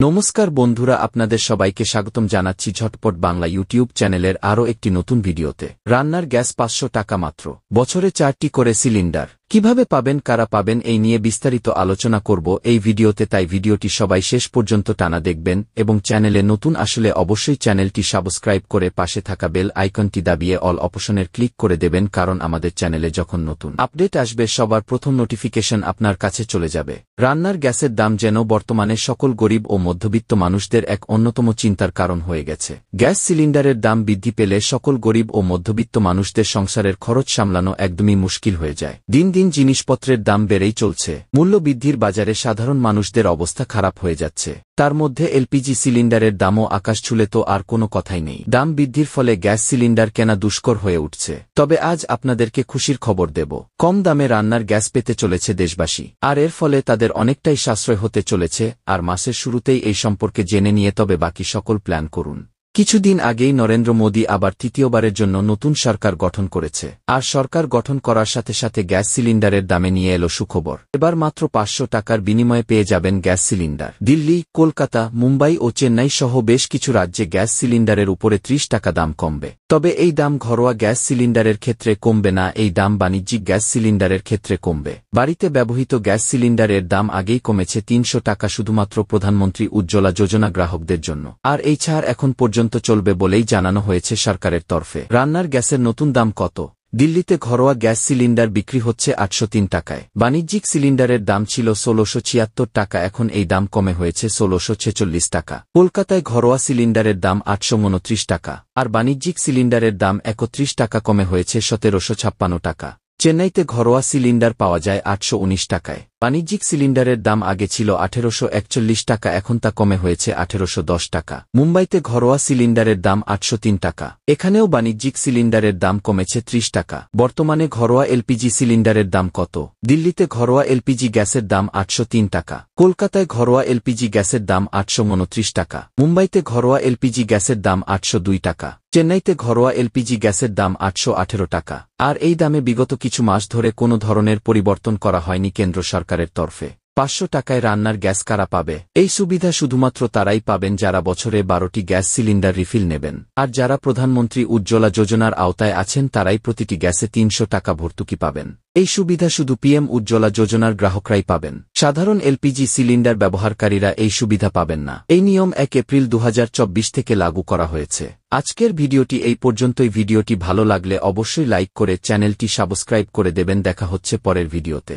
নমস্কার বন্ধুরা, আপনাদের সবাইকে স্বাগতম জানাচ্ছি ঝটপট বাংলা ইউটিউব চ্যানেলের আরও একটি নতুন ভিডিওতে। রান্নার গ্যাস ৫০০ টাকা মাত্র, বছরে ৪টি করে সিলিন্ডার কিভাবে পাবেন, কারা পাবেন, এই নিয়ে বিস্তারিত আলোচনা করব এই ভিডিওতে। তাই ভিডিওটি সবাই শেষ পর্যন্ত টানা দেখবেন এবং চ্যানেলে নতুন আসলে অবশ্যই চ্যানেলটি সাবস্ক্রাইব করে পাশে থাকা বেল আইকনটি দাবিয়ে অল অপশনের ক্লিক করে দেবেন, কারণ আমাদের চ্যানেলে যখন নতুন আপডেট আসবে সবার প্রথম নোটিফিকেশন আপনার কাছে চলে যাবে। রান্নার গ্যাসের দাম যেন বর্তমানে সকল গরিব ও মধ্যবিত্ত মানুষদের এক অন্যতম চিন্তার কারণ হয়ে গেছে। গ্যাস সিলিন্ডারের দাম বৃদ্ধি পেলে সকল গরিব ও মধ্যবিত্ত মানুষদের সংসারের খরচ সামলানো একদমই মুশকিল হয়ে যায়। দিন দিন জিনিসপত্রের দাম বেড়েই চলছে। মূল্য বৃদ্ধির বাজারে সাধারণ মানুষদের অবস্থা খারাপ হয়ে যাচ্ছে। তার মধ্যে এলপিজি সিলিন্ডারের দামও আকাশ ছুঁলে তো আর কোনো কথাই নেই। দাম বৃদ্ধির ফলে গ্যাস সিলিন্ডার কেনা দুষ্কর হয়ে উঠছে। তবে আজ আপনাদেরকে খুশির খবর দেব, কম দামে রান্নার গ্যাস পেতে চলেছে দেশবাসী, আর এর ফলে তাদের অনেকটাই সাশ্রয় হতে চলেছে। আর মাসের শুরুতেই এই সম্পর্কে জেনে নিয়ে তবে বাকি সকল প্ল্যান করুন। কিছুদিন আগেই নরেন্দ্র মোদী আবার তৃতীয়বারের জন্য নতুন সরকার গঠন করেছে, আর সরকার গঠন করার সাথে সাথে গ্যাস সিলিন্ডারের দামে নিয়ে এলো সুখবর। এবার মাত্র ৫০০ টাকার বিনিময়ে পেয়ে যাবেন গ্যাস সিলিন্ডার। দিল্লি, কলকাতা, মুম্বাই ও চেন্নাই সহ বেশ কিছু রাজ্যে গ্যাস সিলিন্ডারের উপরে ৩০ টাকা দাম কমবে। তবে এই দাম ঘরোয়া গ্যাস সিলিন্ডারের ক্ষেত্রে কমবে না, এই দাম বাণিজ্যিক গ্যাস সিলিন্ডারের ক্ষেত্রে কমবে। বাড়িতে ব্যবহৃত গ্যাস সিলিন্ডারের দাম আগেই কমেছে ৩০০ টাকা শুধুমাত্র প্রধানমন্ত্রী উজ্জ্বলা যোজনা গ্রাহকদের জন্য, আর এই ছাড় এখন পর্যন্ত চলবে বলেই জানানো হয়েছে সরকারের তরফে। রান্নার গ্যাসের নতুন দাম কত? দিল্লিতে ঘরোয়া গ্যাস সিলিন্ডার বিক্রি হচ্ছে ৮০৩ টাকায়। বাণিজ্যিক সিলিন্ডারের দাম ছিল ১৬৭৬ টাকা, এখন এই দাম কমে হয়েছে ১৬৪৬ টাকা। কলকাতায় ঘরোয়া সিলিন্ডারের দাম ৮২৯ টাকা, আর বাণিজ্যিক সিলিন্ডারের দাম ৩১ টাকা কমে হয়েছে ১৭৫৬ টাকা। চেন্নাইতে ঘরোয়া সিলিন্ডার পাওয়া যায় ৮১৯ টাকায়। বাণিজ্যিক সিলিন্ডারের দাম আগে ছিল ১৮৪১ টাকা, এখন তা কমে হয়েছে ১৮১০ টাকা। মুম্বাইতে ঘরোয়া সিলিন্ডারের দাম ৮০৩ টাকা, এখানেও বাণিজ্যিক সিলিন্ডারের দাম কমেছে ৩০ টাকা। বর্তমানে ঘরোয়া এলপিজি সিলিন্ডারের দাম কত? দিল্লিতে ঘরোয়া এলপিজি গ্যাসের দাম ৮০৩ টাকা, কলকাতায় ঘরোয়া এলপিজি গ্যাসের দাম ৮২৯ টাকা, মুম্বাইতে ঘরোয়া এলপিজি গ্যাসের দাম ৮০২ টাকা, চেন্নাইতে ঘরোয়া এলপিজি গ্যাসের দাম ৮১৮ টাকা। আর এই দামে বিগত কিছু মাস ধরে কোনো ধরনের পরিবর্তন করা হয়নি কেন্দ্র সরকারের তরফে। ৫০০ টাকায় রান্নার গ্যাস কারা পাবে? এই সুবিধা শুধুমাত্র তারাই পাবেন যারা বছরে ১২টি গ্যাস সিলিন্ডার রিফিল নেবেন, আর যারা প্রধানমন্ত্রী উজ্জ্বলা যোজনার আওতায় আছেন তারাই প্রতিটি গ্যাসে ৩০০ টাকা ভর্তুকি পাবেন। এই সুবিধা শুধু পিএম উজ্জ্বলা যোজনার গ্রাহকরাই পাবেন, সাধারণ এলপিজি সিলিন্ডার ব্যবহারকারীরা এই সুবিধা পাবেন না। এই নিয়ম ১ এপ্রিল ২০২৪ থেকে লাগু করা হয়েছে। আজকের ভিডিওটি এই পর্যন্তই। ভিডিওটি ভালো লাগলে অবশ্যই লাইক করে চ্যানেলটি সাবস্ক্রাইব করে দেবেন। দেখা হচ্ছে পরের ভিডিওতে।